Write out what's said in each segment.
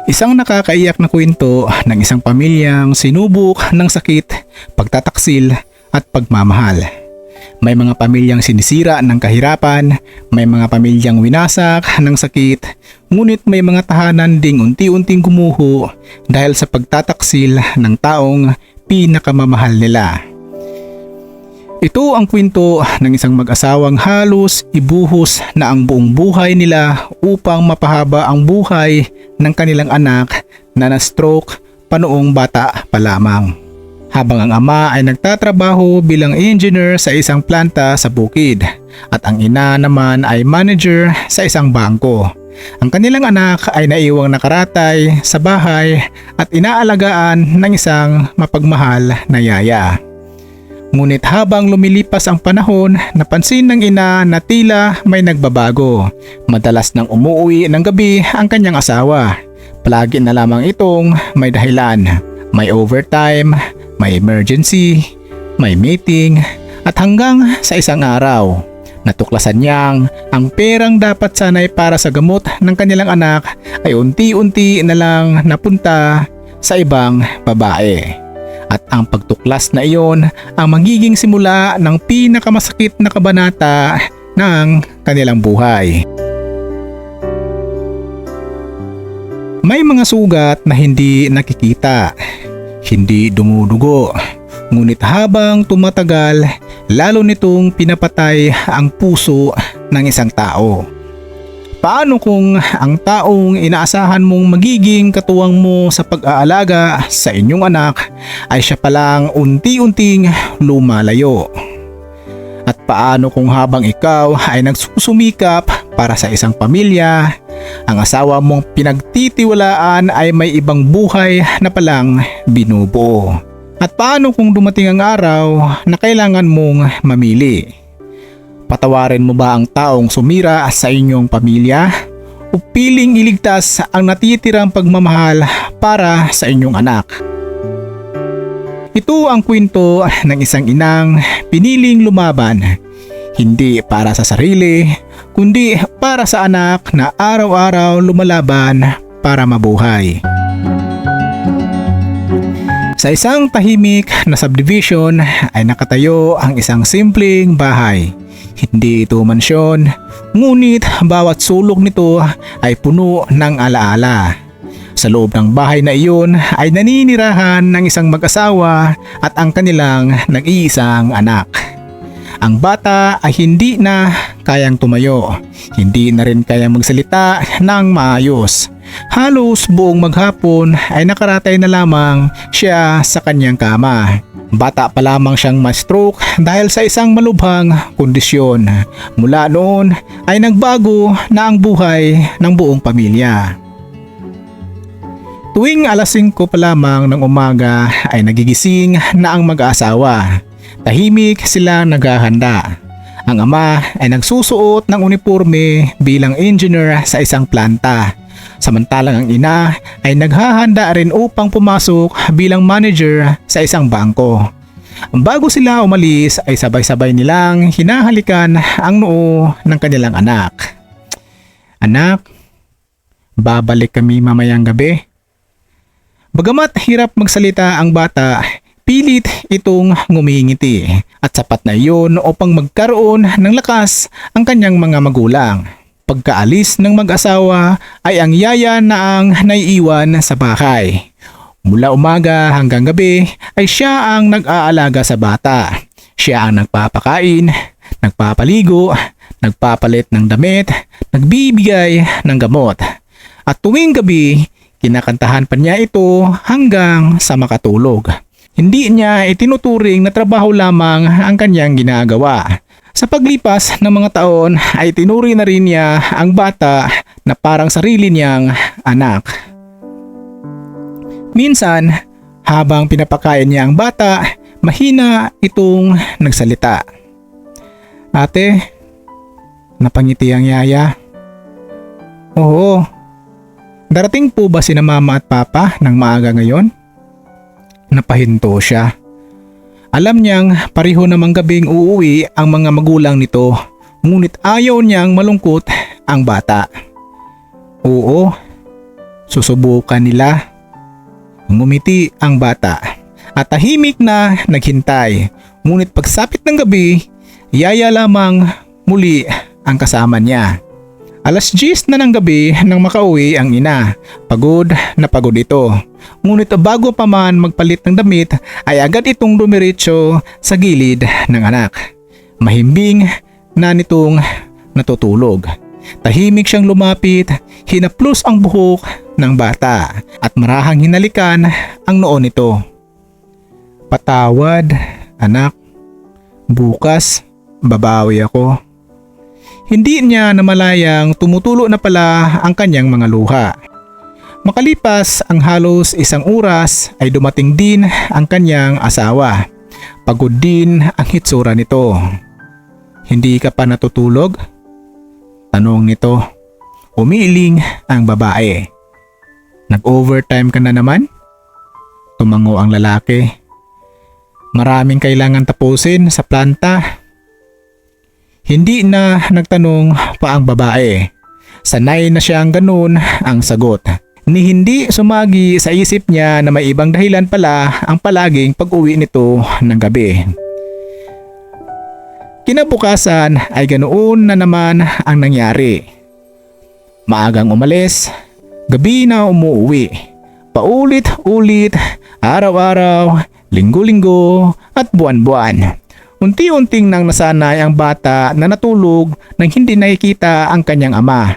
Isang nakakaiyak na kwento ng isang pamilyang sinubok ng sakit, pagtataksil at pagmamahal. May mga pamilyang sinisira ng kahirapan, may mga pamilyang winasak ng sakit, ngunit may mga tahanan ding unti-unting gumuho dahil sa pagtataksil ng taong pinakamamahal nila. Ito ang kwento ng isang mag-asawang halos ibuhos na ang buong buhay nila upang mapahaba ang buhay ng kanilang anak na na-stroke pa noong bata pa lamang. Habang ang ama ay nagtatrabaho bilang engineer sa isang planta sa bukid at ang ina naman ay manager sa isang bangko. Ang kanilang anak ay naiwang nakaratay sa bahay at inaalagaan ng isang mapagmahal na yaya. Ngunit habang lumilipas ang panahon, napansin ng ina na tila may nagbabago. Madalas nang umuwi ng gabi ang kanyang asawa. Palagi na lamang itong may dahilan. May overtime, may emergency, may meeting, at hanggang sa isang araw, natuklasan niyang ang perang dapat sanay para sa gamot ng kanilang anak ay unti-unti na lang napunta sa ibang babae. At ang pagtuklas na iyon ang magiging simula ng pinakamasakit na kabanata ng kanilang buhay. May mga sugat na hindi nakikita, hindi dumudugo, ngunit habang tumatagal, lalo nitong pinapatay ang puso ng isang tao. Paano kung ang taong inaasahan mong magiging katuwang mo sa pag-aalaga sa inyong anak ay siya palang unti-unting lumalayo? At paano kung habang ikaw ay nagsusumikap para sa isang pamilya, ang asawa mong pinagtitiwalaan ay may ibang buhay na palang binubuo? At paano kung dumating ang araw na kailangan mong mamili? Patawarin mo ba ang taong sumira sa inyong pamilya o piling iligtas ang natitirang pagmamahal para sa inyong anak? Ito ang kwento ng isang inang piniling lumaban, hindi para sa sarili, kundi para sa anak na araw-araw lumalaban para mabuhay. Sa isang tahimik na subdivision ay nakatayo ang isang simpleng bahay. Hindi ito mansyon, ngunit bawat sulok nito ay puno ng alaala. Sa loob ng bahay na iyon ay naninirahan ng isang mag-asawa at ang kanilang nag-iisang anak. Ang bata ay hindi na kayang tumayo, hindi na rin kayang magsalita ng maayos. Halos buong maghapon ay nakaratay na lamang siya sa kanyang kama. Bata pa lamang siyang ma-stroke dahil sa isang malubhang kondisyon. Mula noon ay nagbago na ang buhay ng buong pamilya. Tuwing alas 5 pa lamang ng umaga ay nagigising na ang mag-aasawa. Tahimik silang naghahanda. Ang ama ay nagsusuot ng uniforme bilang engineer sa isang planta. Samantalang ang ina ay naghahanda rin upang pumasok bilang manager sa isang bangko. Bago sila umalis ay sabay-sabay nilang hinahalikan ang noo ng kanilang anak. Anak, babalik kami mamayang gabi. Bagamat hirap magsalita ang bata, pilit itong ngumingiti at sapat na iyon upang magkaroon ng lakas ang kanyang mga magulang. Pagkaalis ng mag-asawa ay ang yaya na ang naiiwan sa bahay. Mula umaga hanggang gabi ay siya ang nag-aalaga sa bata. Siya ang nagpapakain, nagpapaligo, nagpapalit ng damit, nagbibigay ng gamot. At tuwing gabi, kinakantahan pa niya ito hanggang sa makatulog. Hindi niya itinuturing na trabaho lamang ang kanyang ginagawa. Sa paglipas ng mga taon ay tinuri na rin niya ang bata na parang sarili niyang anak. Minsan, habang pinapakain niya ang bata, mahina itong nagsalita. Ate, napangiti ang yaya. Oo. Darating po ba sina mama at papa ng maaga ngayon? Napahinto siya. Alam niyang pareho namang gabing uuwi ang mga magulang nito, ngunit ayaw niyang malungkot ang bata. Oo, Susubukan nila. Ngumiti ang bata at tahimik na naghintay. Ngunit pagsapit ng gabi, yaya lamang muli ang kasama niya. 10:00 na ng gabi nang makauwi ang ina. Pagod na pagod ito. Ngunit bago pa man magpalit ng damit ay agad itong dumiretso sa gilid ng anak. Mahimbing na nitong natutulog. Tahimik siyang lumapit, hinaplos ang buhok ng bata at marahang hinalikan ang noo nito. "Patawad, anak. Bukas, babawi ako." Hindi niya namalayang tumutulo na pala ang kanyang mga luha. Makalipas ang halos 1 oras ay dumating din ang kanyang asawa. Pagod din ang hitsura nito. "Hindi ka pa natutulog?" tanong nito. Umiiling ang babae. "Nag-overtime ka na naman?" tumango ang lalaki. "Maraming kailangan tapusin sa planta." Hindi na nagtanong pa ang babae. Sanay na siyang ganun ang sagot. Ni hindi sumagi sa isip niya na may ibang dahilan pala ang palaging pag-uwi nito ng gabi. Kinabukasan ay ganoon na naman ang nangyari. Maagang umalis, gabi na umuwi. Paulit-ulit, araw-araw, linggo-linggo at buwan-buwan. Unti-unting nang nasanay ang bata na natulog nang hindi nakikita ang kanyang ama.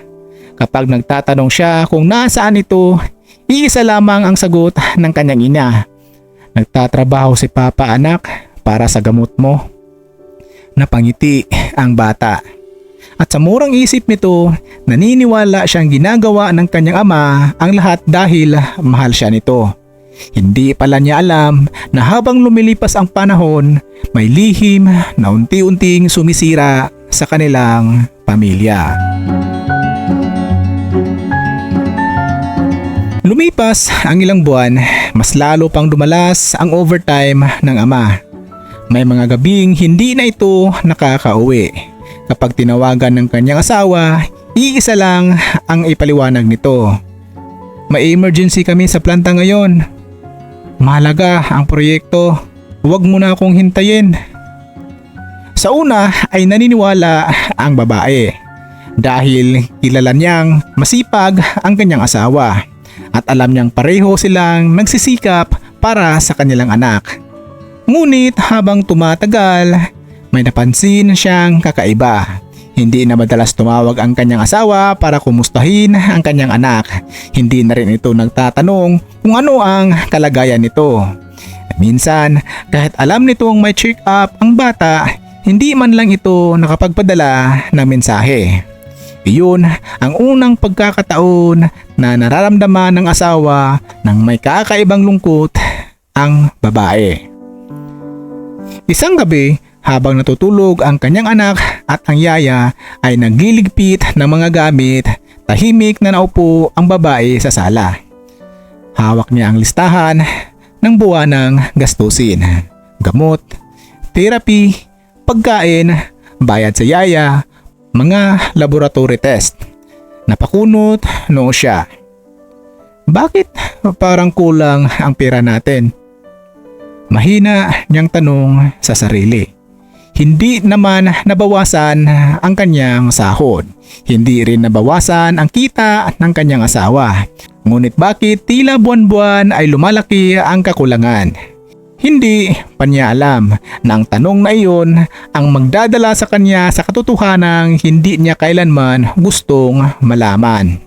Kapag nagtatanong siya kung nasaan ito, iisa lamang ang sagot ng kanyang ina. "Nagtatrabaho si Papa, anak, para sa gamot mo." Napangiti ang bata. At sa murang isip nito, naniniwala siyang ginagawa ng kanyang ama ang lahat dahil mahal siya nito. Hindi pala niya alam na habang lumilipas ang panahon, may lihim na unti-unting sumisira sa kanilang pamilya. Lumipas ang ilang buwan, mas lalo pang dumalas ang overtime ng ama. May mga gabing hindi na ito nakakauwi. Kapag tinawagan ng kanyang asawa, iisa lang ang ipaliwanag nito. "May emergency kami sa planta ngayon. Mahalaga ang proyekto. Huwag mo na akong hintayin." Sa una ay naniniwala ang babae dahil kilala niyang masipag ang kanyang asawa at alam niyang pareho silang nagsisikap para sa kanilang anak. Ngunit habang tumatagal, may napansin siyang kakaiba. Hindi na madalas tumawag ang kanyang asawa para kumustahin ang kanyang anak. Hindi na rin ito nagtatanong kung ano ang kalagayan nito. Minsan, kahit alam nitong may check-up ang bata, hindi man lang ito nakapagpadala ng mensahe. Iyon ang unang pagkakataon na nararamdaman ng asawa ng may kakaibang lungkot ang babae. Isang gabi, habang natutulog ang kanyang anak at ang yaya ay nagliligpit ng mga gamit, tahimik na naupo ang babae sa sala. Hawak niya ang listahan ng buwanang gastusin, gamot, therapy, pagkain, bayad sa yaya, mga laboratory test. Napakunot noo siya. "Bakit parang kulang ang pera natin?" Mahina niyang tanong sa sarili. Hindi naman nabawasan ang kanyang sahod. Hindi rin nabawasan ang kita ng kanyang asawa. Ngunit bakit tila buwan-buwan ay lumalaki ang kakulangan? Hindi pa niya alam na ang tanong na iyon ang magdadala sa kanya sa katotohanang hindi niya kailanman gustong malaman.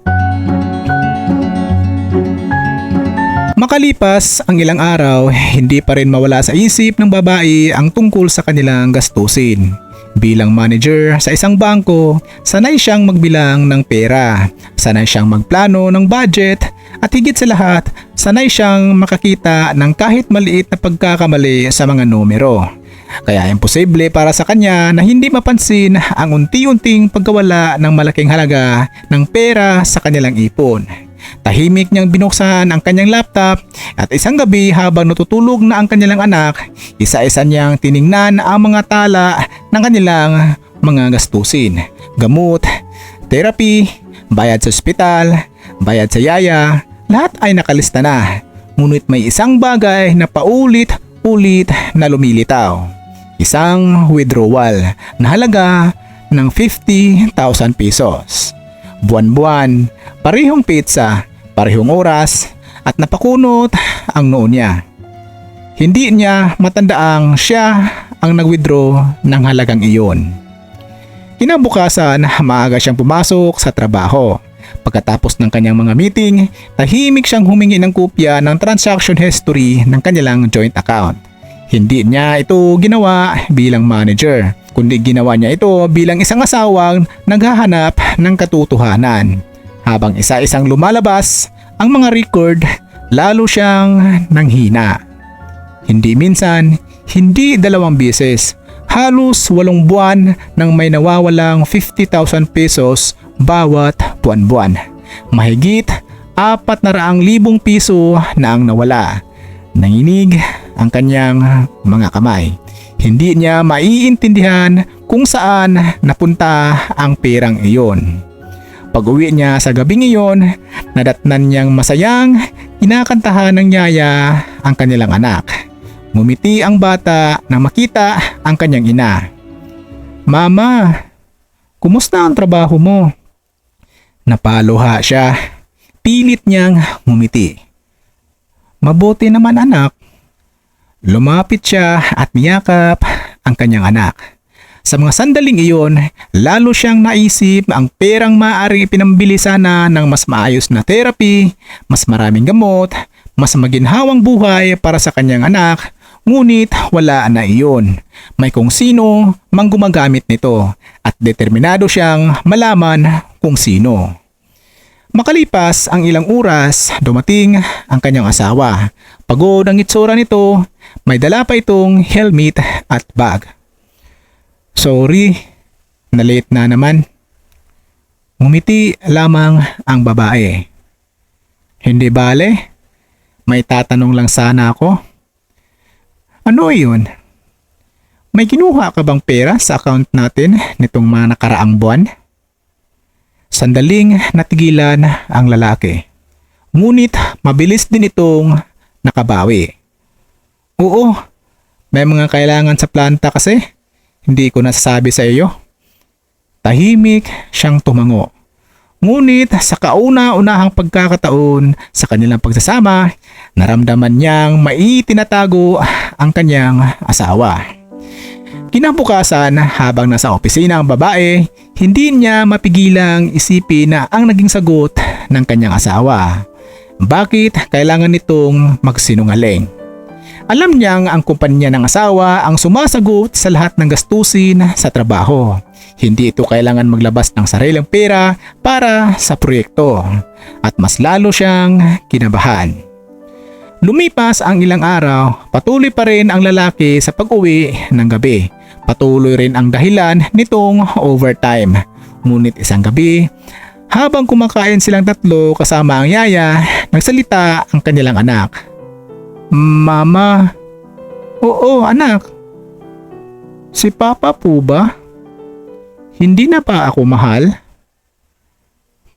Makalipas ang ilang araw, hindi pa rin mawala sa isip ng babae ang tungkol sa kanilang gastusin. Bilang manager sa isang bangko, sanay siyang magbilang ng pera, sanay siyang magplano ng budget, at higit sa lahat, sanay siyang makakita ng kahit maliit na pagkakamali sa mga numero. Kaya imposible para sa kanya na hindi mapansin ang unti-unting pagkawala ng malaking halaga ng pera sa kanilang ipon. Tahimik niyang binuksan ang kanyang laptop at isang gabi habang natutulog na ang kanilang anak, isa-isa niyang tiningnan ang mga tala ng kanilang mga gastusin. Gamot, therapy, bayad sa ospital, bayad sa yaya, Lahat ay nakalista na, ngunit may isang bagay na paulit-ulit na lumilitaw. Isang withdrawal na halaga ng 50,000 pesos. Buwan-buwan, parehong pizza, parehong oras at napakunot ang noo niya. Hindi niya matandaang siya ang nag-withdraw ng halagang iyon. Kinabukasan, maaga siyang pumasok sa trabaho. Pagkatapos ng kanyang mga meeting, tahimik siyang humingi ng kopya ng transaction history ng kanilang joint account. Hindi niya ito ginawa bilang manager, kundi ginawa niya ito bilang isang asawang naghahanap ng katotohanan. Habang isa-isang lumalabas ang mga record, lalo siyang nanghina. Hindi minsan, hindi 2 beses, halos 8 buwan nang may nawawalang 50,000 pesos bawat buwan-buwan. Mahigit 400,000 piso na ang nawala. Nanginig ang kanyang mga kamay. Hindi niya maiintindihan kung saan napunta ang perang iyon. Pag-uwi niya sa gabing iyon, nadatnan niyang masayang kinakantahan ng yaya ang kanilang anak. Ngumiti ang bata nang makita ang kanyang ina. "Mama, kumusta ang trabaho mo?" Napaluha siya. Pilit niyang ngumiti. "Mabuti naman anak." Lumapit siya at niyakap ang kanyang anak. Sa mga sandaling iyon, lalo siyang naisip ang perang maaaring ipinambili sana ng mas maayos na therapy, mas maraming gamot, mas maginhawang buhay para sa kanyang anak, ngunit wala na iyon. May kung sino mang gumagamit nito at determinado siyang malaman kung sino. Makalipas ang ilang oras, dumating ang kanyang asawa. Pagod ang itsura nito, may dala pa itong helmet at bag. "Sorry, na-late na naman." Ngumiti lamang ang babae. "Hindi bale, may tatanong lang sana ako." "Ano iyon? May kinuha ka bang pera sa account natin nitong mga nakaraang buwan?" Sandaling natigilan ang lalaki. Ngunit mabilis din itong nakabawi. "Oo, may mga kailangan sa planta kasi. Hindi ko nasasabi sa iyo." Tahimik siyang tumango. Ngunit sa kauna-unahang pagkakataon sa kanilang pagsasama, naramdaman niyang maitinatago ang kanyang asawa. Kinabukasan, habang nasa opisina ang babae, hindi niya mapigilang isipin na ang naging sagot ng kanyang asawa. Bakit kailangan nitong magsinungaling? Alam niyang ang kumpanya ng asawa ang sumasagot sa lahat ng gastusin sa trabaho. Hindi ito kailangan maglabas ng sariling pera para sa proyekto at mas lalo siyang kinabahan. Lumipas ang ilang araw, patuloy pa rin ang lalaki sa pag-uwi ng gabi. Patuloy rin ang dahilan nitong overtime. Ngunit isang gabi, habang kumakain silang tatlo kasama ang yaya, nagsalita ang kanilang anak. "Mama." "Oo anak." "Si Papa po ba? Hindi na pa ako mahal?"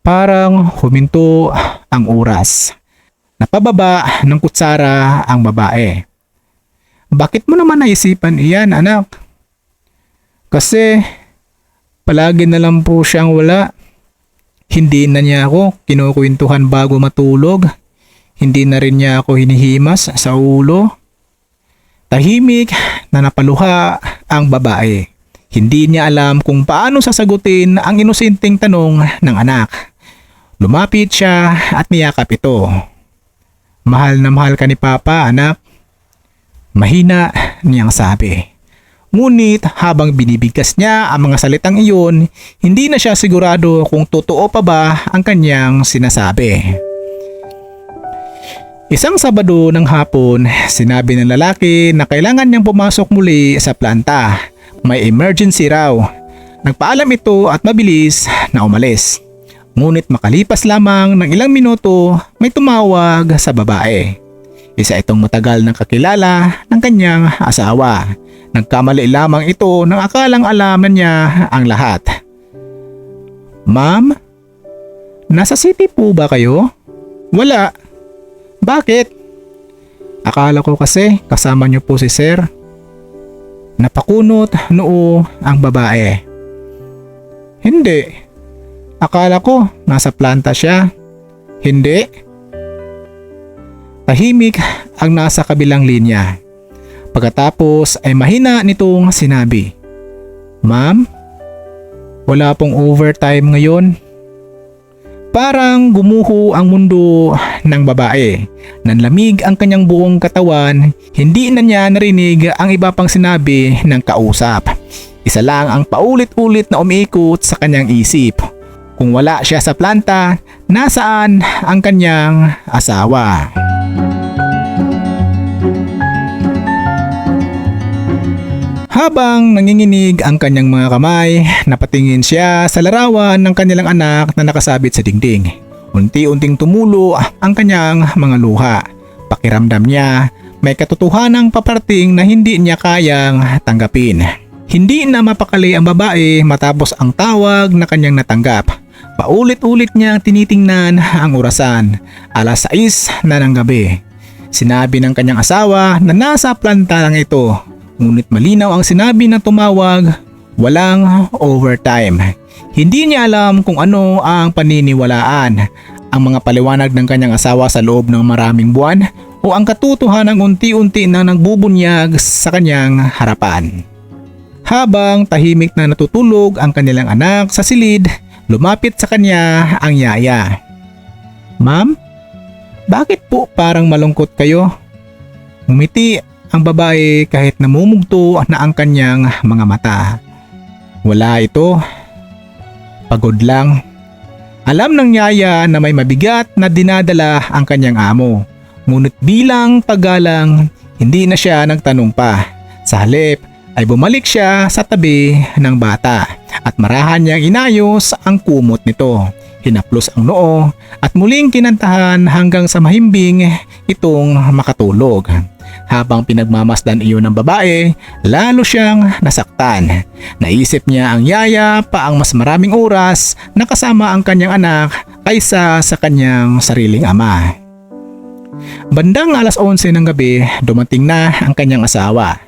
Parang huminto ang oras. Napababa ng kutsara ang babae. "Bakit mo naman naisipan iyan anak?" "Kasi palagi na lang po siyang wala. Hindi na niya ako kinukwentuhan bago matulog. Hindi na rin niya ako hinihimas sa ulo." Tahimik na napaluha ang babae. Hindi niya alam kung paano sasagutin ang inosenteng tanong ng anak. Lumapit siya at niyakap ito. "Mahal na mahal ka ni Papa, anak." Mahina niyang sabi. Ngunit habang binibigkas niya ang mga salitang iyon, hindi na siya sigurado kung totoo pa ba ang kanyang sinasabi. Isang Sabado ng hapon, sinabi ng lalaki na kailangan niyang pumasok muli sa planta. May emergency raw. Nagpaalam ito at mabilis na umalis. Ngunit makalipas lamang ng ilang minuto, may tumawag sa babae. Isa itong matagal ng kakilala ng kanyang asawa. Nagkamali lamang ito nang akalang alam na niya ang lahat. "Ma'am, nasa city po ba kayo?" "Wala. Bakit? Akala ko kasi kasama niyo po si Sir. Napakunot noo ang babae. Hindi. Akala ko nasa planta siya. Hindi. Tahimik ang nasa kabilang linya. Pagkatapos ay mahina nitong sinabi, "Ma'am, wala pong overtime ngayon." Parang gumuho ang mundo ng babae. Nanlamig ang kanyang buong katawan. Hindi na niya narinig ang iba pang sinabi ng kausap. Isa lang ang paulit-ulit na umiikot sa kanyang isip. Kung wala siya sa planta, nasaan ang kanyang asawa? Habang nanginginig ang kanyang mga kamay, napatingin siya sa larawan ng kanilang anak na nakasabit sa dingding. Unti-unting tumulo ang kanyang mga luha. Pakiramdam niya, may katotohanang paparating na hindi niya kayang tanggapin. Hindi na mapakali ang babae matapos ang tawag na kanyang natanggap. Paulit-ulit niyang tinitingnan ang orasan. 6:00 na ng gabi. Sinabi ng kanyang asawa na nasa planta lang ito. Ngunit malinaw ang sinabi na tumawag, walang overtime. Hindi niya alam kung ano ang paniniwalaan, ang mga paliwanag ng kanyang asawa sa loob ng maraming buwan o ang katotohanang unti-unti na nagbubunyag sa kanyang harapan. Habang tahimik na natutulog ang kanilang anak sa silid, lumapit sa kanya ang yaya. "Ma'am, bakit po parang malungkot kayo?" Ngumiti ang babae kahit namumugto na ang kanyang mga mata. "Wala ito. Pagod lang." Alam ng yaya na may mabigat na dinadala ang kanyang amo. Ngunit bilang paggalang, hindi na siya nagtanong pa. Sa halip ay bumalik siya sa tabi ng bata at marahan niyang inayos ang kumot nito. Hinaplos ang noo at muling kinantahan hanggang sa mahimbing itong makatulog. Habang pinagmamasdan iyon ng babae, lalo siyang nasaktan. Naisip niya ang yaya pa ang mas maraming oras na kasama ang kanyang anak kaysa sa kanyang sariling ama. Bandang 11:00 ng gabi, dumating na ang kanyang asawa.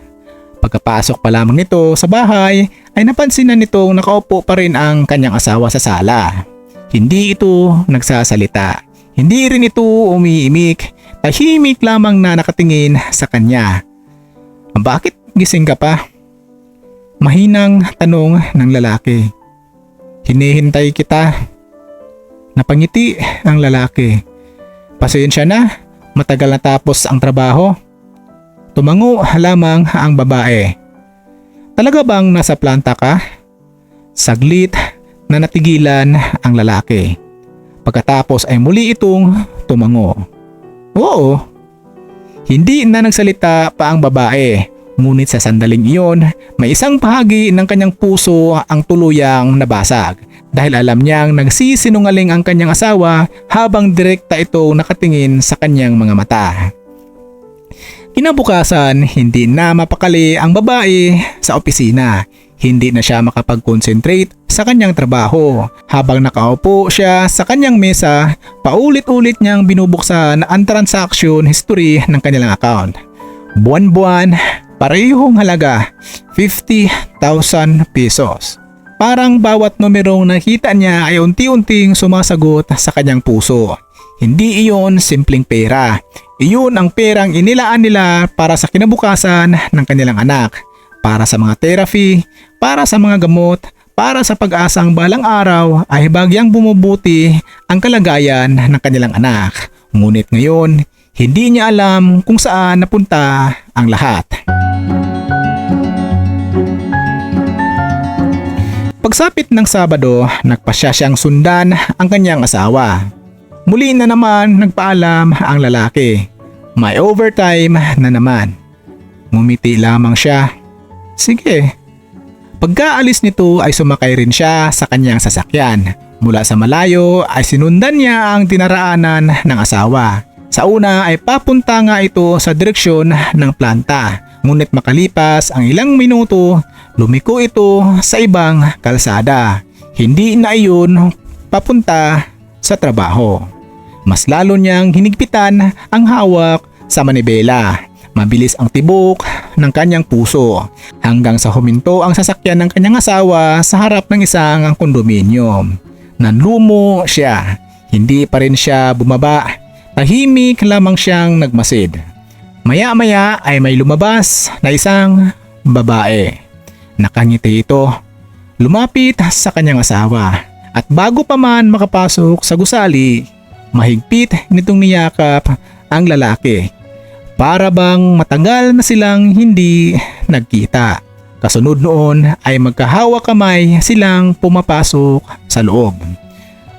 Pagkapasok pa lamang nito sa bahay ay napansin na nitong nakaupo pa rin ang kanyang asawa sa sala. Hindi ito nagsasalita. Hindi rin ito umiimik. Tahimik lamang na nakatingin sa kanya. "Bakit gising ka pa?" Mahinang tanong ng lalaki. "Hinihintay kita." Napangiti ang lalaki. "Pasensya na, matagal na tapos ang trabaho." Tumango lamang ang babae. "Talaga bang nasa planta ka?" Saglit na natigilan ang lalaki. Pagkatapos ay muli itong tumango. "Oo." Hindi na nagsalita pa ang babae, ngunit sa sandaling iyon, may isang bahagi ng kanyang puso ang tuluyang nabasag dahil alam niyang nagsisinungaling ang kanyang asawa habang direkta ito nakatingin sa kanyang mga mata. Kinabukasan, hindi na mapakali ang babae sa opisina. Hindi na siya makapag-concentrate sa kanyang trabaho. Habang nakaupo siya sa kanyang mesa, paulit-ulit niyang binubuksan ang transaction history ng kanilang account. Buwan-buwan, parehong halaga, 50,000 pesos. Parang bawat numerong nakita niya ay unti-unting sumasagot sa kanyang puso. Hindi iyon simpleng pera. Iyon ang perang inilaan nila para sa kinabukasan ng kanilang anak, para sa mga therapy, para sa mga gamot, para sa pag-asang balang araw ay bagyang bumubuti ang kalagayan ng kanilang anak. Ngunit ngayon, hindi niya alam kung saan napunta ang lahat. Pagsapit ng Sabado, nagpasya siyang sundan ang kanyang asawa. Muli na naman nagpaalam ang lalaki. May overtime na naman. Ngumiti lamang siya. Sige. Pagkaalis nito ay sumakay rin siya sa kanyang sasakyan. Mula sa malayo ay sinundan niya ang dinaraanan ng asawa. Sa una ay papunta nga ito sa direksyon ng planta. Ngunit makalipas ang ilang minuto, lumiko ito sa ibang kalsada. Hindi na iyon papunta sa trabaho. Mas lalo niyang hinigpitan ang hawak sa manibela. Mabilis ang tibok ng kanyang puso hanggang sa huminto ang sasakyan ng kanyang asawa sa harap ng isang kondominium. Nanlumo siya. Hindi pa rin siya bumaba. Tahimik lamang siyang nagmasid. Maya-maya ay may lumabas na isang babae. Nakangiti ito. Lumapit sa kanyang asawa. At bago pa man makapasok sa gusali, mahigpit nitong niyakap ang lalaki. Para bang matagal na silang hindi nagkita. Kasunod noon ay magkahawak kamay silang pumapasok sa loob.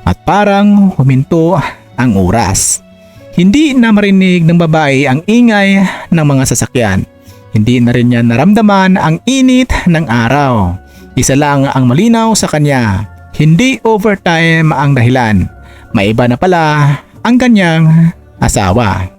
At parang huminto ang oras. Hindi na marinig ng babae ang ingay ng mga sasakyan. Hindi na rin niya naramdaman ang init ng araw. Isa lang ang malinaw sa kanya. Hindi overtime ang dahilan. May iba na pala ang kanyang asawa.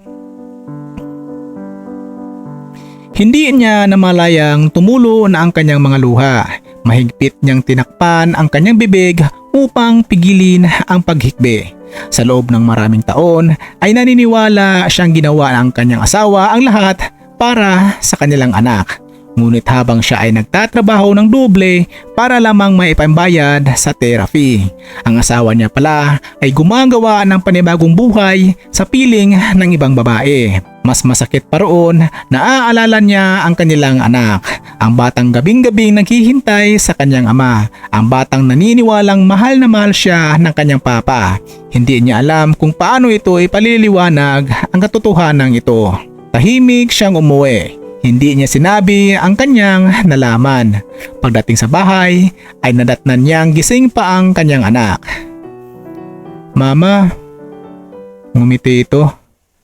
Hindi niya namalayang tumulo na ang kanyang mga luha. Mahigpit niyang tinakpan ang kanyang bibig upang pigilin ang paghikbi. Sa loob ng maraming taon ay naniniwala siyang ginawa ng kanyang asawa ang lahat para sa kanilang anak. Ngunit habang siya ay nagtatrabaho ng doble para lamang maipambayad sa therapy, ang asawa niya pala ay gumagawa ng panibagong buhay sa piling ng ibang babae. Mas masakit pa roon, naaalala niya ang kanilang anak, ang batang gabing-gabing naghihintay sa kanyang ama, ang batang naniniwalang mahal na mahal siya ng kanyang papa. Hindi niya alam kung paano ito ipaliliwanag ang katotohanan ito. Tahimik siyang umuwi. Hindi niya sinabi ang kanyang nalaman. Pagdating sa bahay ay nadatnan niyang gising pa ang kanyang anak. Mama, ngumiti ito.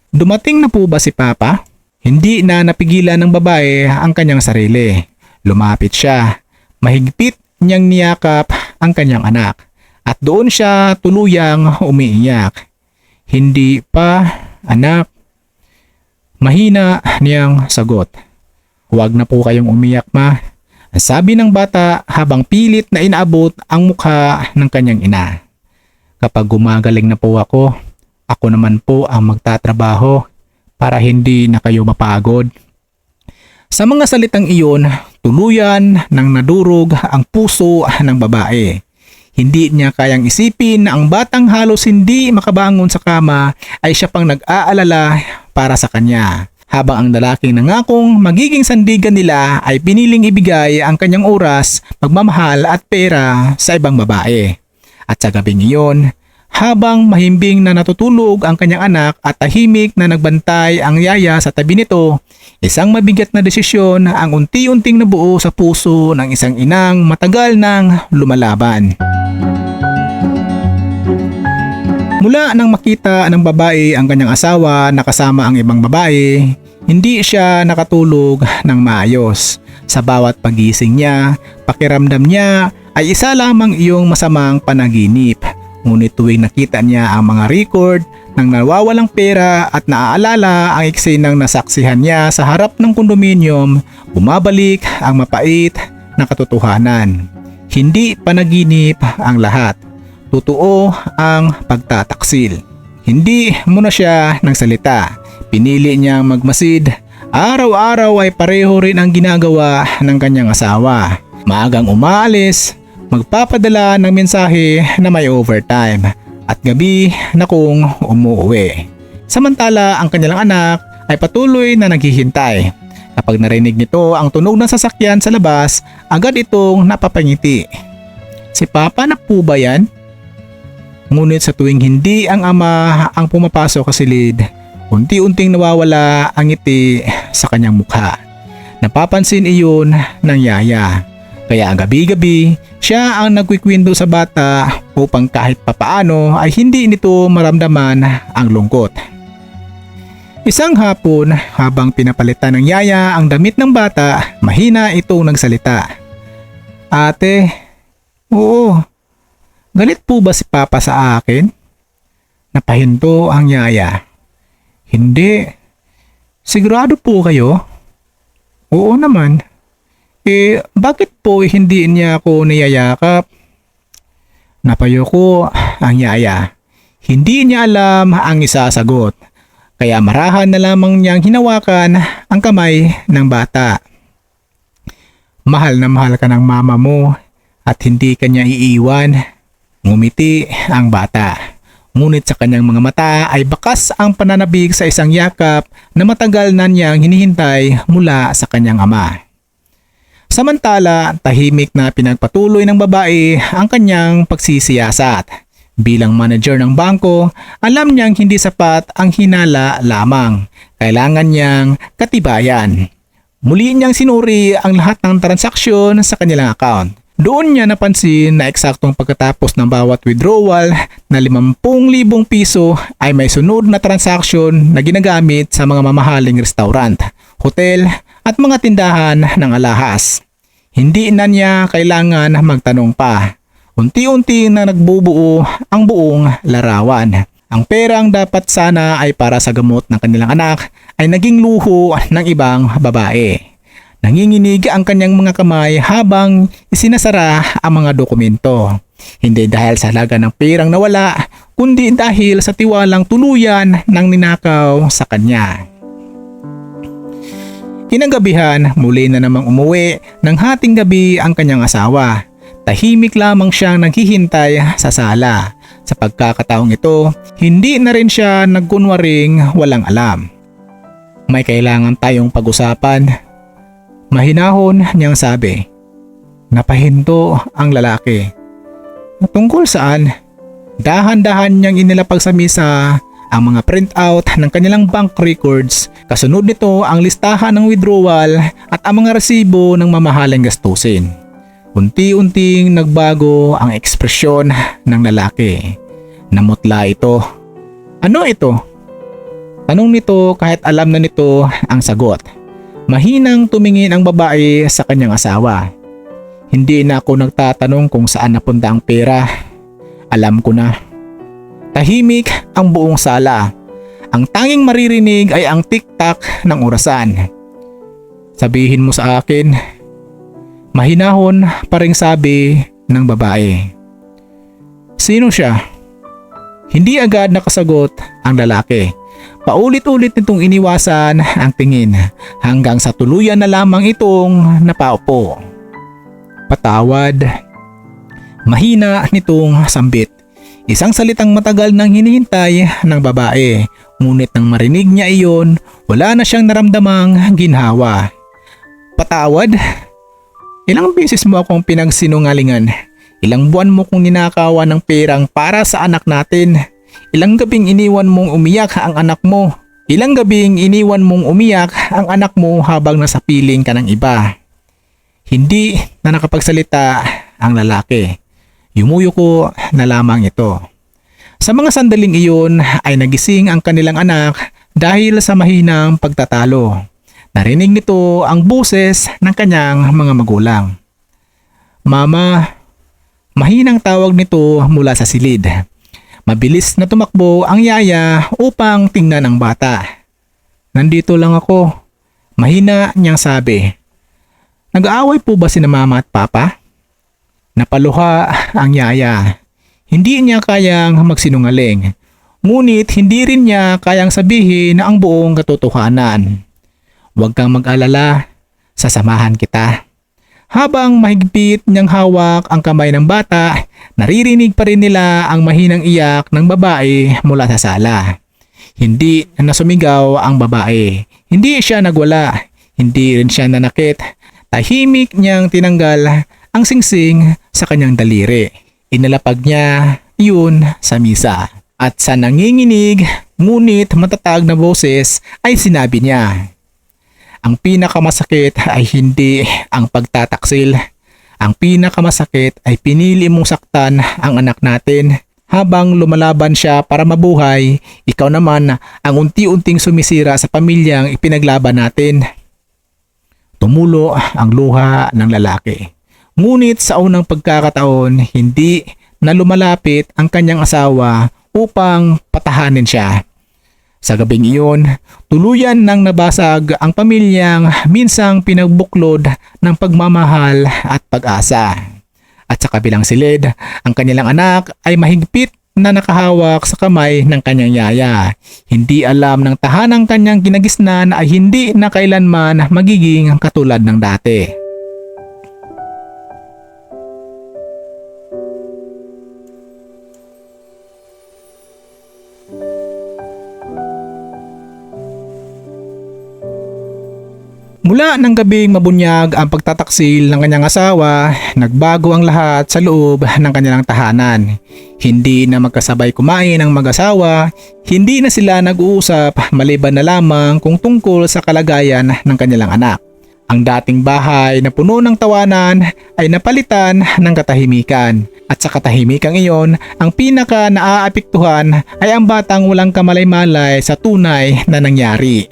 Dumating na po ba si Papa? Hindi na napigilan ng babae ang kanyang sarili. Lumapit siya. Mahigpit niyang niyakap ang kanyang anak. At doon siya tuluyang umiiyak. Hindi pa, anak. Mahina niyang sagot. Huwag na po kayong umiyak, ma. Sabi ng bata habang pilit na inaabot ang mukha ng kanyang ina. Kapag gumagaling na po ako naman po ang magtatrabaho para hindi na kayo mapagod. Sa mga salitang iyon, tuluyan nang nadurog ang puso ng babae. Hindi niya kayang isipin na ang batang halos hindi makabangon sa kama ay siya pang nag-aalala para sa kanya. Habang ang lalaking nangakong magiging sandigan nila ay piniling ibigay ang kanyang oras, pagmamahal at pera sa ibang babae. At sa gabing iyon, habang mahimbing na natutulog ang kanyang anak at tahimik na nagbantay ang yaya sa tabi nito, isang mabigat na desisyon ang unti-unting nabuo sa puso ng isang inang matagal nang lumalaban. Mula nang makita ng babae ang kanyang asawa na kasama ang ibang babae, hindi siya nakatulog ng maayos. Sa bawat pagising niya, pakiramdam niya ay isa lamang iyong masamang panaginip. Ngunit tuwing nakita niya ang mga record ng nawawalang pera at naaalala ang eksenang nasaksihan niya sa harap ng kondominium, bumabalik ang mapait na katotohanan. Hindi panaginip ang lahat. Totoo ang pagtataksil. Hindi muna siya nagsalita. Pinili niyang magmasid. Araw-araw ay pareho rin ang ginagawa ng kanyang asawa. Maagang umaalis, magpapadala ng mensahe na may overtime at gabi na kung umuwi. Samantala ang kanilang anak ay patuloy na naghihintay. Kapag narinig nito ang tunog ng sasakyan sa labas, agad itong napapangiti. Si Papa na po ba yan? Ngunit sa tuwing hindi ang ama ang pumapasok sa silid, unti-unting nawawala ang ngiti sa kanyang mukha. Napapansin iyon ng yaya. Kaya gabi-gabi, siya ang nagkwikwento sa bata upang kahit papaano ay hindi nito maramdaman ang lungkot. Isang hapon, habang pinapalitan ng yaya ang damit ng bata, mahina itong nagsalita. Ate, oo, galit po ba si Papa sa akin? Napahinto ang yaya. Hindi. Sigurado po kayo? Oo naman. Bakit po hindi niya ako niyayakap? Napayo ko ang yaya. Hindi niya alam ang isasagot, kaya marahan na lamang niyang hinawakan ang kamay ng bata. Mahal na mahal ka ng mama mo at hindi ka niya iiwan. Ngumiti ang bata. Ngunit sa kanyang mga mata ay bakas ang pananabig sa isang yakap na matagal na niyang hinihintay mula sa kanyang ama. Samantala, tahimik na pinagpatuloy ng babae ang kanyang pagsisiyasat. Bilang manager ng bangko, alam niyang hindi sapat ang hinala lamang. Kailangan niyang katibayan. Muli niyang sinuri ang lahat ng transaksyon sa kanilang account. Doon niya napansin na eksaktong pagkatapos ng bawat withdrawal na 50,000 piso ay may sunod na transaksyon na ginagamit sa mga mamahaling restaurant, hotel at mga tindahan ng alahas. Hindi na niya kailangan magtanong pa. Unti-unti na nagbubuo ang buong larawan. Ang perang dapat sana ay para sa gamot ng kanilang anak ay naging luho ng ibang babae. Nanginginig ang kanyang mga kamay habang isinasara ang mga dokumento. Hindi dahil sa halaga ng perang nawala, kundi dahil sa tiwalang tuluyan ng ninakaw sa kanya. Kinagabihan, muli na namang umuwi ng hating gabi ang kanyang asawa. Tahimik lamang siyang naghihintay sa sala. Sa pagkakataong ito, hindi na rin siya nagkunwaring walang alam. May kailangan tayong pag-usapan. Mahinahon niyang sabi. Napahinto ang lalaki. Tungkol saan? Dahan-dahan niyang inilapag sa mesa ang mga printout ng kanilang bank records. Kasunod nito ang listahan ng withdrawal at ang mga resibo ng mamahaling gastusin. Unti-unting nagbago ang ekspresyon ng lalaki. Namutla ito. Ano ito? Tanong nito kahit alam na nito ang sagot. Mahinang tumingin ang babae sa kanyang asawa. Hindi na ako nagtatanong kung saan napunta ang pera. Alam ko na. Tahimik ang buong sala. Ang tanging maririnig ay ang tik-tak ng orasan. Sabihin mo sa akin. Mahinahon pa ring sabi ng babae. Sino siya? Hindi agad nakasagot ang lalaki. Paulit-ulit nitong iniwasan ang tingin hanggang sa tuluyan na lamang itong napaupo. Patawad. Mahina nitong sambit. Isang salitang matagal nang hinihintay ng babae. Ngunit nang marinig niya iyon, wala na siyang naramdamang ginhawa. Patawad? Ilang beses mo akong pinagsinungalingan. Ilang buwan mo kong ninakawan ng perang para sa anak natin. Ilang gabing iniwan mong umiyak ang anak mo. Ilang gabing iniwan mong umiyak ang anak mo habang nasa piling ka ng iba. Hindi na nakapagsalita ang lalaki. Yumuyuko na lamang ito. Sa mga sandaling iyon ay nagising ang kanilang anak dahil sa mahinang pagtatalo. Narinig nito ang boses ng kanyang mga magulang. Mama, mahinang tawag nito mula sa silid. Mabilis na tumakbo ang yaya upang tingnan ang bata. Nandito lang ako. Mahina niyang sabi. Nag-aaway po ba sina mama at papa? Napaluha ang yaya. Hindi niya kayang magsinungaling. Ngunit hindi rin niya kayang sabihin ang buong katotohanan. Huwag kang mag-alala. Sasamahan kita. Habang mahigpit niyang hawak ang kamay ng bata, naririnig pa rin nila ang mahinang iyak ng babae mula sa sala. Hindi na sumigaw ang babae. Hindi siya nagwala. Hindi rin siya nanakit. Tahimik niyang tinanggal ang singsing sa kanyang daliri. Inalapag niya yun sa misa. At sa nanginginig, ngunit matatag na boses ay sinabi niya. Ang pinakamasakit ay hindi ang pagtataksil. Ang pinakamasakit ay pinili mong saktan ang anak natin. Habang lumalaban siya para mabuhay, ikaw naman ang unti-unting sumisira sa pamilyang ipinaglaban natin. Tumulo ang luha ng lalaki. Ngunit sa unang pagkakataon, hindi na lumalapit ang kanyang asawa upang patahanin siya. Sa gabing iyon, tuluyan nang nabasag ang pamilyang minsang pinagbuklod ng pagmamahal at pag-asa. At sa kabilang silid, ang kanilang anak ay mahigpit na nakahawak sa kamay ng kanyang yaya. Hindi alam ng tahanang kanyang kinagisnan ay hindi na kailanman magiging katulad ng dati. Mula ng gabing mabunyag ang pagtataksil ng kanyang asawa, nagbago ang lahat sa loob ng kanilang tahanan. Hindi na magkasabay kumain ang mag-asawa, hindi na sila nag-uusap maliban na lamang kung tungkol sa kalagayan ng kanilang anak. Ang dating bahay na puno ng tawanan ay napalitan ng katahimikan. At sa katahimikan iyon, ang pinaka naaapektuhan ay ang batang walang kamalay-malay sa tunay na nangyari.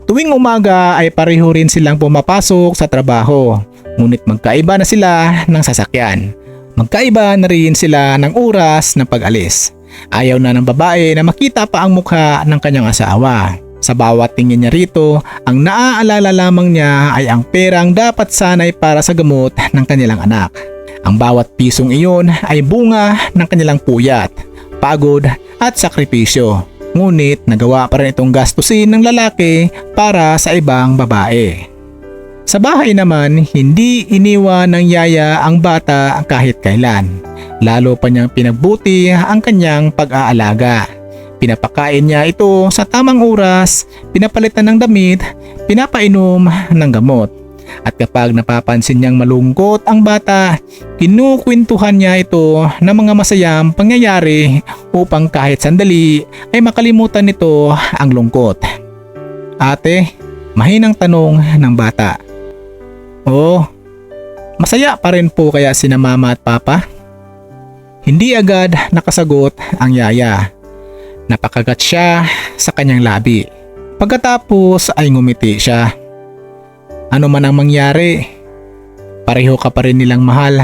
Tuwing umaga ay pareho rin silang pumapasok sa trabaho, ngunit magkaiba na sila ng sasakyan. Magkaiba na rin sila ng oras ng pag-alis. Ayaw na ng babae na makita pa ang mukha ng kanyang asawa. Sa bawat tingin niya rito, ang naaalala lamang niya ay ang perang dapat sanay para sa gamot ng kanilang anak. Ang bawat pisong iyon ay bunga ng kanilang puyat, pagod at sakripisyo. Ngunit nagawa pa rin itong gastusin ng lalaki para sa ibang babae. Sa bahay naman, hindi iniwan ng yaya ang bata kahit kailan. Lalo pa niyang pinagbuti ang kanyang pag-aalaga. Pinapakain niya ito sa tamang oras, pinapalitan ng damit, pinapainom ng gamot. At kapag napapansin niyang malungkot ang bata, kinukwentuhan niya ito ng mga masayang pangyayari upang kahit sandali ay makalimutan nito ang lungkot. Ate, mahinang tanong ng bata. Oh, masaya pa rin po kaya sina mama at papa? Hindi agad nakasagot ang yaya. Napakagat siya sa kanyang labi. Pagkatapos ay ngumiti siya. Ano man ang mangyari, pareho ka pa rin nilang mahal.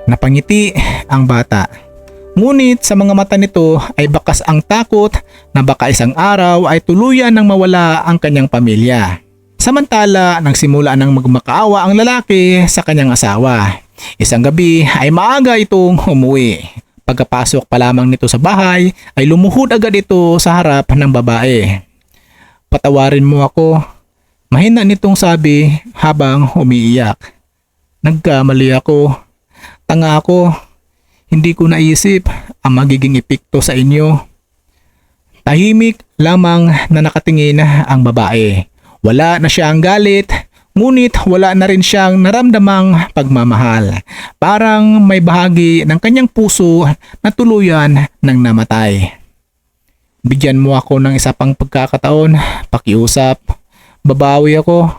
Napangiti ang bata. Ngunit sa mga mata nito ay bakas ang takot na baka isang araw ay tuluyan nang mawala ang kanyang pamilya. Samantala, nagsimula nang magmakaawa ang lalaki sa kanyang asawa. Isang gabi ay maaga itong umuwi. Pagkapasok pa lamang nito sa bahay ay lumuhod agad ito sa harap ng babae. Patawarin mo ako. Mahina nitong sabi habang umiiyak. Nagkamali ako. Tanga ako. Hindi ko naisip ang magiging epekto sa inyo. Tahimik lamang na nakatingin ang babae. Wala na siyang galit, ngunit wala na rin siyang naramdamang pagmamahal. Parang may bahagi ng kanyang puso na tuluyan ng namatay. Bigyan mo ako ng isa pang pagkakataon, pakiusap. Babawi ako.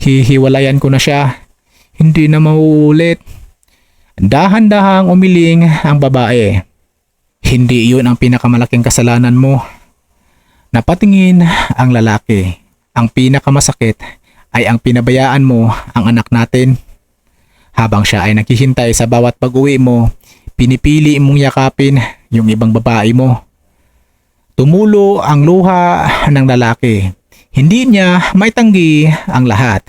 Hihiwalayan ko na siya. Hindi na mauulit. Dahan-dahang umiling ang babae. Hindi iyon ang pinakamalaking kasalanan mo. Napatingin ang lalaki. Ang pinakamasakit ay ang pinabayaan mo ang anak natin. Habang siya ay naghihintay sa bawat pag-uwi mo, pinipili mong yakapin yung ibang babae mo. Tumulo ang luha ng lalaki. Hindi niya maitanggi ang lahat.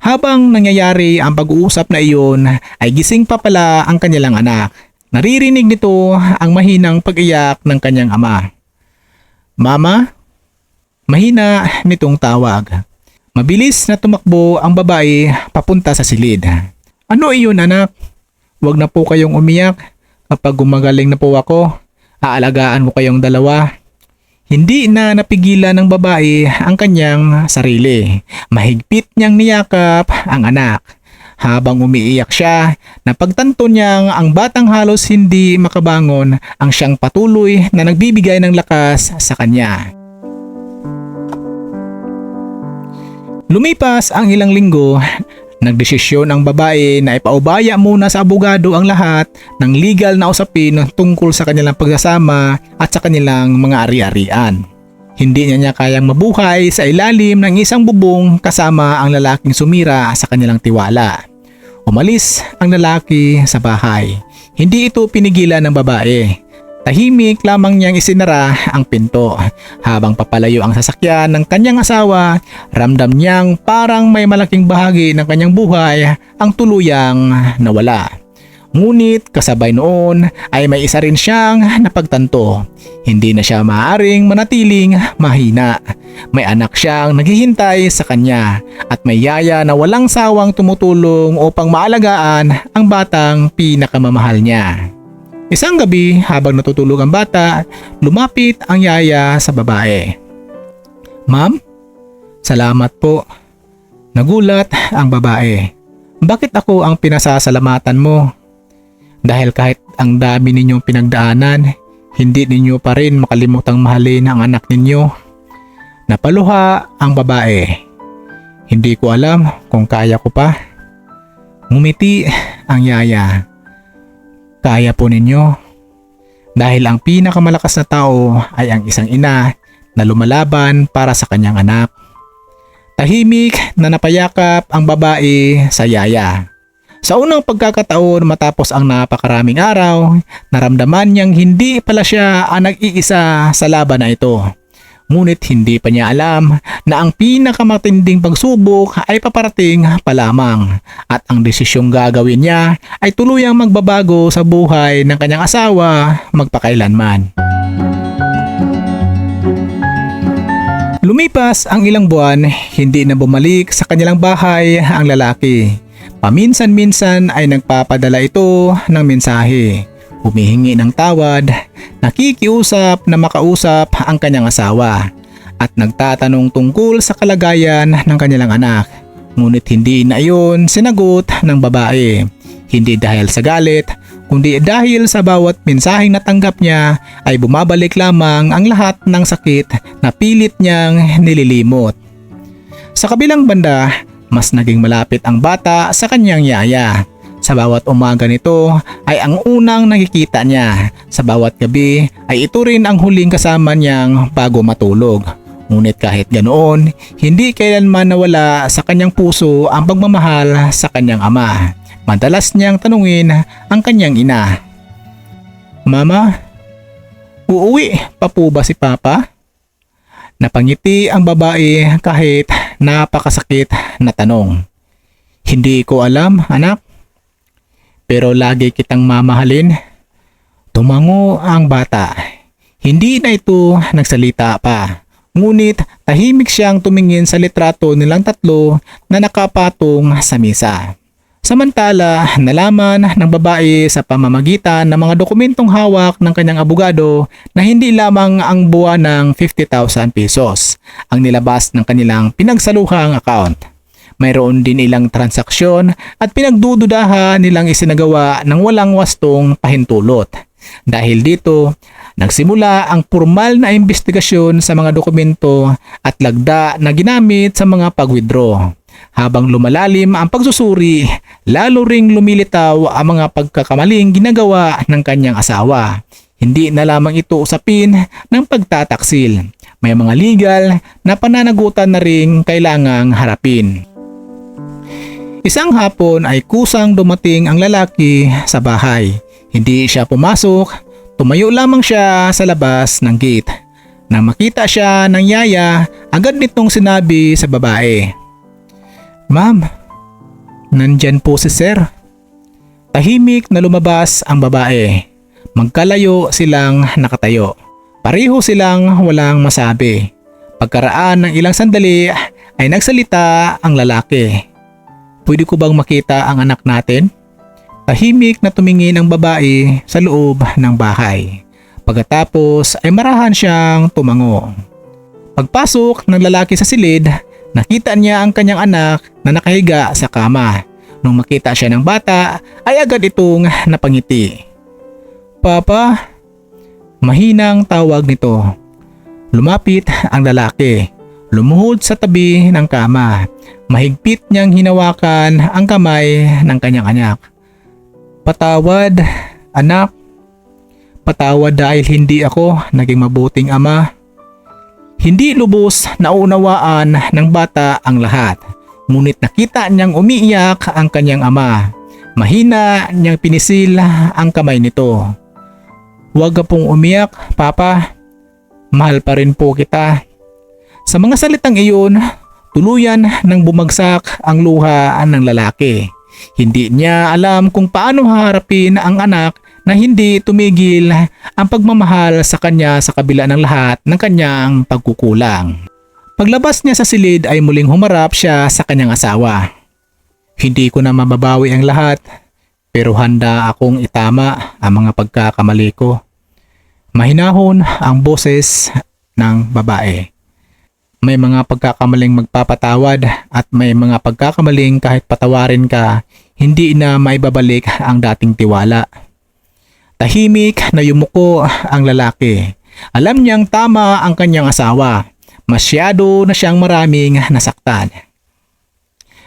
Habang nangyayari ang pag-uusap na iyon ay gising pa pala ang kanilang anak. Naririnig nito ang mahinang pag-iyak ng kanyang ama. Mama? Mahina nitong tawag. Mabilis na tumakbo ang babae papunta sa silid. Ano iyon anak? Huwag na po kayong umiyak. Kapag gumagaling na po ako, aalagaan mo kayong dalawa. Hindi na napigilan ng babae ang kanyang sarili. Mahigpit niyang niyakap ang anak. Habang umiiyak siya, napagtanto niyang ang batang halos hindi makabangon ang siyang patuloy na nagbibigay ng lakas sa kanya. Lumipas ang ilang linggo, nagdesisyon ang babae na ipaubaya muna sa abogado ang lahat ng legal na usapin tungkol sa kanilang pagsasama at sa kanilang mga ari-arian. Hindi niya kayang mabuhay sa ilalim ng isang bubong kasama ang lalaking sumira sa kanilang tiwala. Umalis ang lalaki sa bahay. Hindi ito pinigilan ng babae. Tahimik lamang niyang isinara ang pinto. Habang papalayo ang sasakyan ng kanyang asawa, ramdam niyang parang may malaking bahagi ng kanyang buhay ang tuluyang nawala. Ngunit kasabay noon ay may isa rin siyang napagtanto. Hindi na siya maaaring manatiling mahina. May anak siyang naghihintay sa kanya at may yaya na walang sawang tumutulong upang maalagaan ang batang pinakamamahal niya. Isang gabi habang natutulog ang bata, lumapit ang yaya sa babae. "Ma'am, salamat po." Nagulat ang babae. "Bakit ako ang pinasasalamatan mo? Dahil kahit ang dami ninyong pinagdaanan, hindi ninyo pa rin makalimutang mahalin ang anak ninyo." Napaluha ang babae. "Hindi ko alam kung kaya ko pa." Ngumiti ang yaya. "Kaya po ninyo. Dahil ang pinakamalakas na tao ay ang isang ina na lumalaban para sa kanyang anak." Tahimik na napayakap ang babae sa yaya. Sa unang pagkakataon matapos ang napakaraming araw, naramdaman niyang hindi pala siya ang nag-iisa sa laban na ito. Ngunit hindi pa niya alam na ang pinakamatinding pagsubok ay paparating pa lamang at ang desisyong gagawin niya ay tuluyang magbabago sa buhay ng kanyang asawa magpakailanman. Lumipas ang ilang buwan, hindi na bumalik sa kanilang bahay ang lalaki. Paminsan-minsan ay nagpapadala ito ng mensahe, humihingi ng tawad, nakikiusap na makausap ang kanyang asawa, at nagtatanong tungkol sa kalagayan ng kanilang anak. Ngunit hindi na iyon sinagot ng babae. Hindi dahil sa galit, kundi dahil sa bawat mensaheng natanggap niya ay bumabalik lamang ang lahat ng sakit na pilit niyang nililimot. Sa kabilang banda, mas naging malapit ang bata sa kanyang yaya. Sa bawat umaga nito ay ang unang nakikita niya. Sa bawat gabi ay ito rin ang huling kasama niyang bago matulog. Ngunit kahit ganoon, hindi kailanman nawala sa kanyang puso ang pagmamahal sa kanyang ama. Madalas niyang tanungin ang kanyang ina, "Mama, uuwi pa po ba si Papa?" Napangiti ang babae kahit napakasakit na tanong. "Hindi ko alam, anak. Pero lagi kitang mamahalin." Tumango ang bata. Hindi na ito nagsalita pa. Ngunit tahimik siyang tumingin sa litrato nilang tatlo na nakapatong sa mesa. Samantala, nalaman ng babae sa pamamagitan ng mga dokumentong hawak ng kanyang abogado na hindi lamang ang buwan ng 50,000 pesos ang nilabas ng kanilang pinagsaluhang account. Mayroon din ilang transaksyon at pinagdududahan nilang isinagawa ng walang wastong pahintulot. Dahil dito, nagsimula ang formal na investigasyon sa mga dokumento at lagda na ginamit sa mga pag-withdraw. Habang lumalalim ang pagsusuri, lalo ring lumilitaw ang mga pagkakamaling ginagawa ng kanyang asawa. Hindi na lamang ito usapin ng pagtataksil. May mga legal na pananagutan na ring kailangang harapin. Isang hapon ay kusang dumating ang lalaki sa bahay. Hindi siya pumasok, tumayo lamang siya sa labas ng gate. Nang makita siya ng yaya, agad nitong sinabi sa babae, "Ma'am, nandyan po si Sir." Tahimik na lumabas ang babae. Magkalayo silang nakatayo. Pareho silang walang masabi. Pagkaraan ng ilang sandali ay nagsalita ang lalaki. "Pwede ko bang makita ang anak natin?" Tahimik na tumingin ang babae sa loob ng bahay. Pagkatapos ay marahan siyang tumango. Pagpasok ng lalaki sa silid, nakita niya ang kanyang anak na nakahiga sa kama. Nung makita siya ng bata, ay agad itong napangiti. "Papa?" Mahinang tawag nito. Lumapit ang lalaki. Lumuhod sa tabi ng kama. Mahigpit niyang hinawakan ang kamay ng kanyang anak. "Patawad, anak. Patawad dahil hindi ako naging mabuting ama." Hindi lubos na unawaan ng bata ang lahat. Ngunit nakita niyang umiiyak ang kanyang ama. Mahina niyang pinisil ang kamay nito. "Huwag ka pong umiyak, Papa. Mahal pa rin po kita." Sa mga salitang iyon, tuluyan nang bumagsak ang luha ng lalaki. Hindi niya alam kung paano haharapin ang anak na hindi tumigil ang pagmamahal sa kanya sa kabila ng lahat ng kanyang pagkukulang. Paglabas niya sa silid ay muling humarap siya sa kanyang asawa. Hindi ko na mababawi ang lahat, pero handa akong itama ang mga pagkakamali ko. Mahinahon ang boses ng babae. May mga pagkakamaling magpapatawad at may mga pagkakamaling kahit patawarin ka, hindi na maibabalik ang dating tiwala. Tahimik na yumuko ang lalaki. Alam niyang tama ang kanyang asawa. Masyado na siyang maraming nasaktan.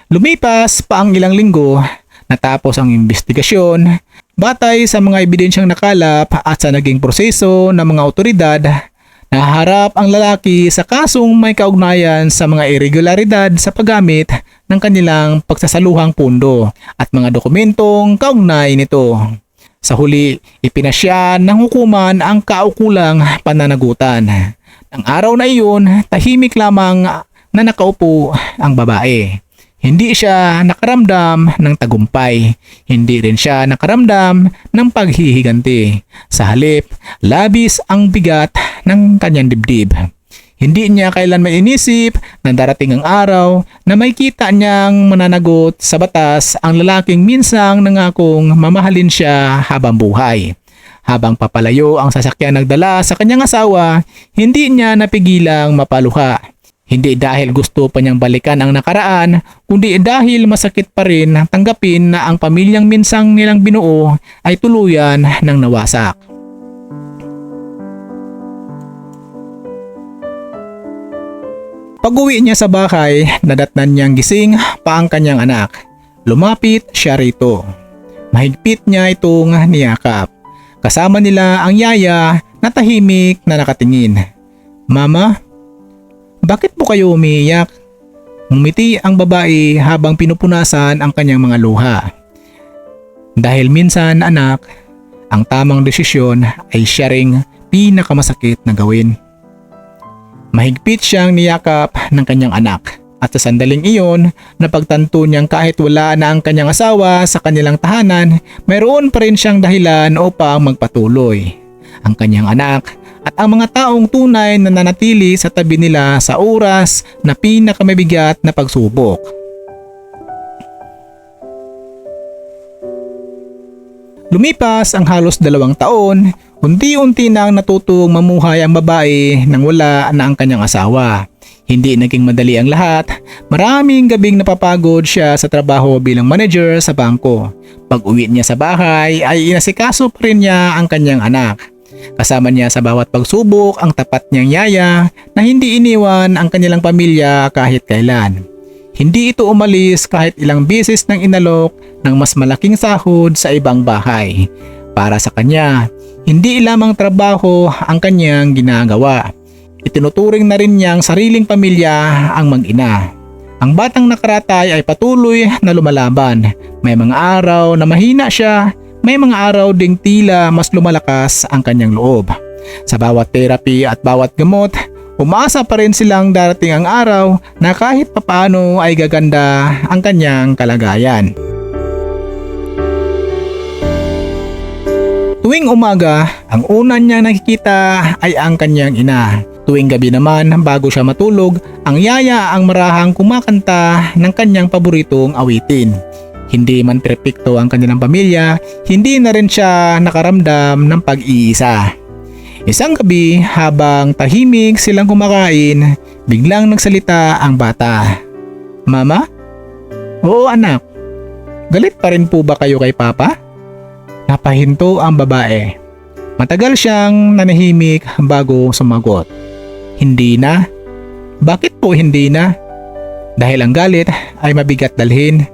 Lumipas pa ang ilang linggo, natapos ang investigasyon. Batay sa mga ebidensyang nakalap at sa naging proseso ng mga otoridad, naharap ang lalaki sa kasong may kaugnayan sa mga irregularidad sa paggamit ng kanilang pagsasaluhang pundo at mga dokumentong kaugnay nito. Sa huli, ipinasya ng hukuman ang kaukulang pananagutan. Ang araw na iyon, tahimik lamang na nakaupo ang babae. Hindi siya nakaramdam ng tagumpay. Hindi rin siya nakaramdam ng paghihiganti. Sa halip, labis ang bigat ng kanyang dibdib. Hindi niya kailanman inisip na darating ang araw na may kita niyang mananagot sa batas ang lalaking minsang nangakong mamahalin siya habang buhay. Habang papalayo ang sasakyan nagdala sa kanyang asawa, hindi niya napigilang mapaluha. Hindi dahil gusto pa niyang balikan ang nakaraan, kundi dahil masakit pa rin tanggapin na ang pamilyang minsang nilang binuo ay tuluyan ng nawasak. Pag-uwi niya sa bahay, nadatnan niyang gising pa ang kanyang anak. Lumapit siya rito. Mahigpit niya itong niyakap. Kasama nila ang yaya na tahimik na nakatingin. "Mama, bakit po kayo umiiyak?" Ngumiti ang babae habang pinupunasan ang kanyang mga luha. Dahil minsan, anak, ang tamang desisyon ay siya ring pinakamasakit na gawin. Mahigpit siyang niyakap ng kanyang anak at sa sandaling iyon, napagtanto niyang kahit wala na ang kanyang asawa sa kanilang tahanan, mayroon pa rin siyang dahilan upang magpatuloy. Ang kanyang anak at ang mga taong tunay na nanatili sa tabi nila sa oras na pinakamabigat na pagsubok. Lumipas ang halos 2 taon, unti-unti nang natutong mamuhay ang babae nang wala na ang kanyang asawa. Hindi naging madali ang lahat. Maraming gabing napapagod siya sa trabaho bilang manager sa bangko. Pag-uwi niya sa bahay ay inasikaso pa rin niya ang kanyang anak. Kasama niya sa bawat pagsubok ang tapat niyang yaya na hindi iniwan ang kanilang pamilya kahit kailan. Hindi ito umalis kahit ilang beses nang inalok ng mas malaking sahod sa ibang bahay. Para sa kanya, hindi lamang trabaho ang kanyang ginagawa. Itinuturing na rin niyang sariling pamilya ang mag-ina. Ang batang nakaratay ay patuloy na lumalaban. May mga araw na mahina siya, may mga araw ding tila mas lumalakas ang kanyang loob. Sa bawat therapy at bawat gamot, umaasa pa rin silang darating ang araw na kahit papaano ay gaganda ang kanyang kalagayan. Tuwing umaga, ang una niyang nakikita ay ang kanyang ina. Tuwing gabi naman, bago siya matulog, ang yaya ang marahang kumakanta ng kanyang paboritong awitin. Hindi man perpekto ang kanilang pamilya, hindi na rin siya nakaramdam ng pag-iisa. Isang gabi, habang tahimik silang kumakain, biglang nagsalita ang bata. "Mama?" "Oo anak." "Galit pa rin po ba kayo kay Papa?" Napahinto ang babae. Matagal siyang nanahimik bago sumagot. "Hindi na." "Bakit po hindi na?" "Dahil ang galit ay mabigat dalhin.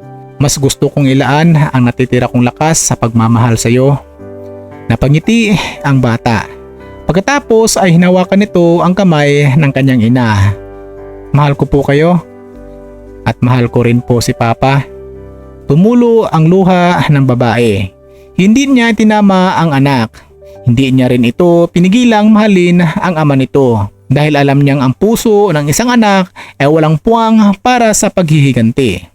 Mas gusto kong ilaan ang natitira kong lakas sa pagmamahal sa iyo." Napangiti ang bata. Pagkatapos ay hinawakan nito ang kamay ng kanyang ina. "Mahal ko po kayo. At mahal ko rin po si Papa." Tumulo ang luha ng babae. Hindi niya tinama ang anak. Hindi niya rin ito pinigilang mahalin ang ama nito. Dahil alam niyang ang puso ng isang anak ay walang puwang para sa paghihiganti.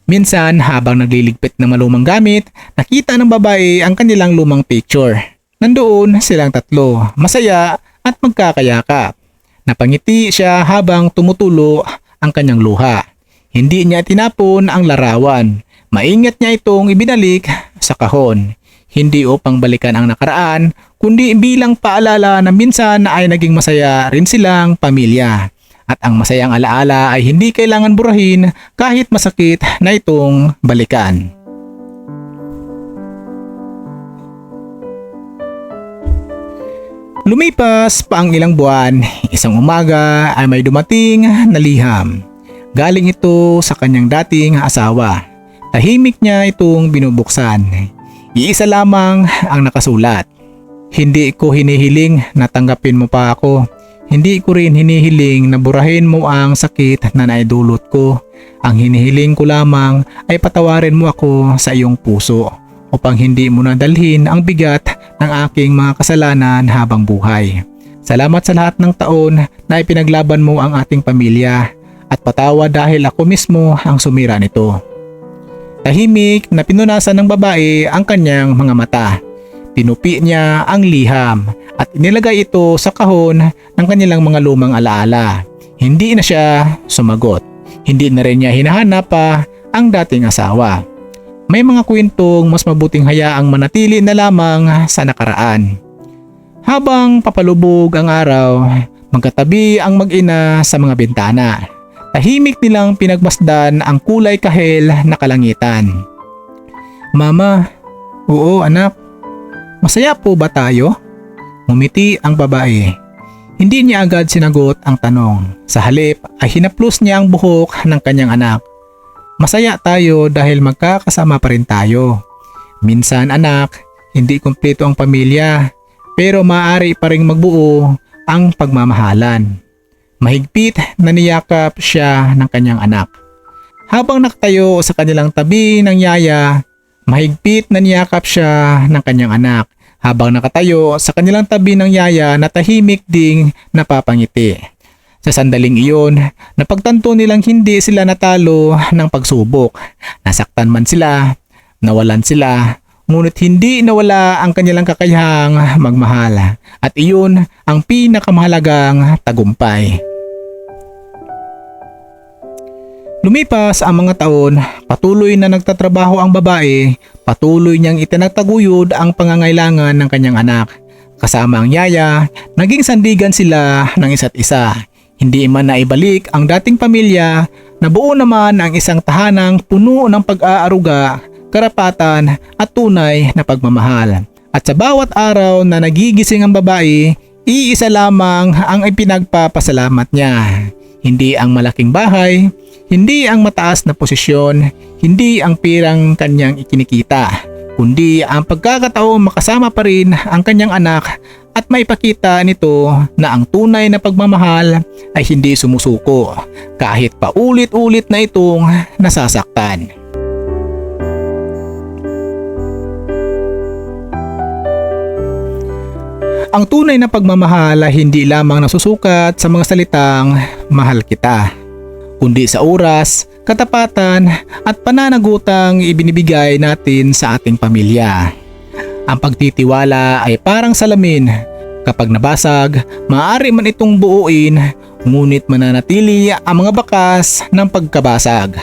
Minsan habang nagliligpit ng malumang gamit, nakita ng babae ang kanilang lumang picture. Nandoon silang tatlo, masaya at magkakayakap. Napangiti siya habang tumutulo ang kanyang luha. Hindi niya tinapon ang larawan. Maingat niya itong ibinalik sa kahon. Hindi upang balikan ang nakaraan, kundi bilang paalala na minsan ay naging masaya rin silang pamilya. At ang masayang alaala ay hindi kailangan burahin kahit masakit na itong balikan. Lumipas pa ang ilang buwan, isang umaga ay may dumating na liham. Galing ito sa kanyang dating asawa. Tahimik niya itong binubuksan. Iisa lamang ang nakasulat. Hindi ko hinihiling na tanggapin mo pa ako. Hindi ko rin hinihiling na burahin mo ang sakit na naidulot ko. Ang hinihiling ko lamang ay patawarin mo ako sa iyong puso upang hindi mo nadalhin ang bigat ng aking mga kasalanan habang buhay. Salamat sa lahat ng taon na ipinaglaban mo ang ating pamilya at patawa dahil ako mismo ang sumira nito. Tahimik na pinunasan ng babae ang kanyang mga mata. Pinupi niya ang liham at inilagay ito sa kahon ng kanilang mga lumang alaala. Hindi na siya sumagot. Hindi na rin niya hinahanap pa ang dating asawa. May mga kwentong mas mabuting hayaang manatili na lamang sa nakaraan. Habang papalubog ang araw, magkatabi ang mag-ina sa mga bintana. Tahimik nilang pinagmasdan ang kulay kahel na kalangitan. Mama, oo anak, masaya po ba tayo? Ngumiti ang babae. Hindi niya agad sinagot ang tanong. Sa halip ay hinaplos niya ang buhok ng kanyang anak. Masaya tayo dahil magkakasama pa rin tayo. Minsan anak, hindi kumpleto ang pamilya, pero maaari pa ring magbuo ang pagmamahalan. Mahigpit na niyakap siya ng kanyang anak. Habang nakatayo sa kanilang tabi ng yaya, mahigpit na niyakap siya ng kanyang anak. Habang nakatayo sa kanilang tabi ng yaya na tahimik ding napapangiti. Sa sandaling iyon, napagtanto nilang hindi sila natalo ng pagsubok. Nasaktan man sila, nawalan sila, ngunit hindi nawala ang kanilang kakayahang magmahal. At iyon ang pinakamahalagang tagumpay. Lumipas ang mga taon, patuloy na nagtatrabaho ang babae, patuloy niyang itinataguyod ang pangangailangan ng kanyang anak. Kasama ang yaya, naging sandigan sila ng isa't isa. Hindi man naibalik ang dating pamilya, nabuo naman ang isang tahanang puno ng pag-aaruga, karapatan at tunay na pagmamahal. At sa bawat araw na nagigising ang babae, iisa lamang ang ipinagpapasalamat niya. Hindi ang malaking bahay, hindi ang mataas na posisyon, hindi ang pirang kanyang ikinikita, kundi ang pagkakataong makasama pa rin ang kanyang anak at maipakita nito na ang tunay na pagmamahal ay hindi sumusuko kahit paulit-ulit na itong nasasaktan. Ang tunay na pagmamahal ay hindi lamang nasusukat sa mga salitang mahal kita, kundi sa oras, katapatan at pananagutang ibinibigay natin sa ating pamilya. Ang pagtitiwala ay parang salamin. Kapag nabasag, maaari man itong buuin, ngunit mananatili ang mga bakas ng pagkabasag.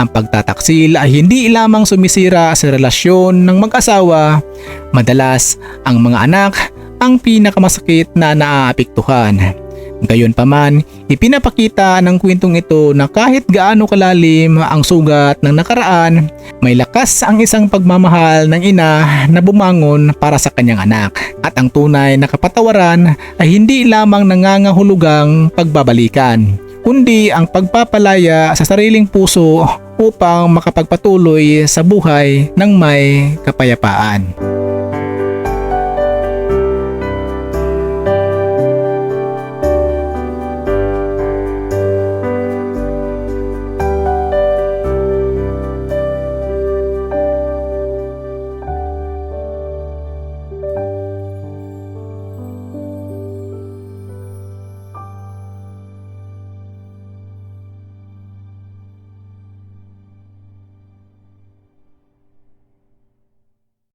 Ang pagtataksil ay hindi lamang sumisira sa relasyon ng mag-asawa, madalas ang mga anak ang pinakamasakit na naaapektuhan. Gayunpaman, ipinapakita ng kwentong ito na kahit gaano kalalim ang sugat ng nakaraan, may lakas ang isang pagmamahal ng ina na bumangon para sa kanyang anak. At ang tunay na kapatawaran ay hindi lamang nangangahulugang pagbabalikan, kundi ang pagpapalaya sa sariling puso upang makapagpatuloy sa buhay ng may kapayapaan.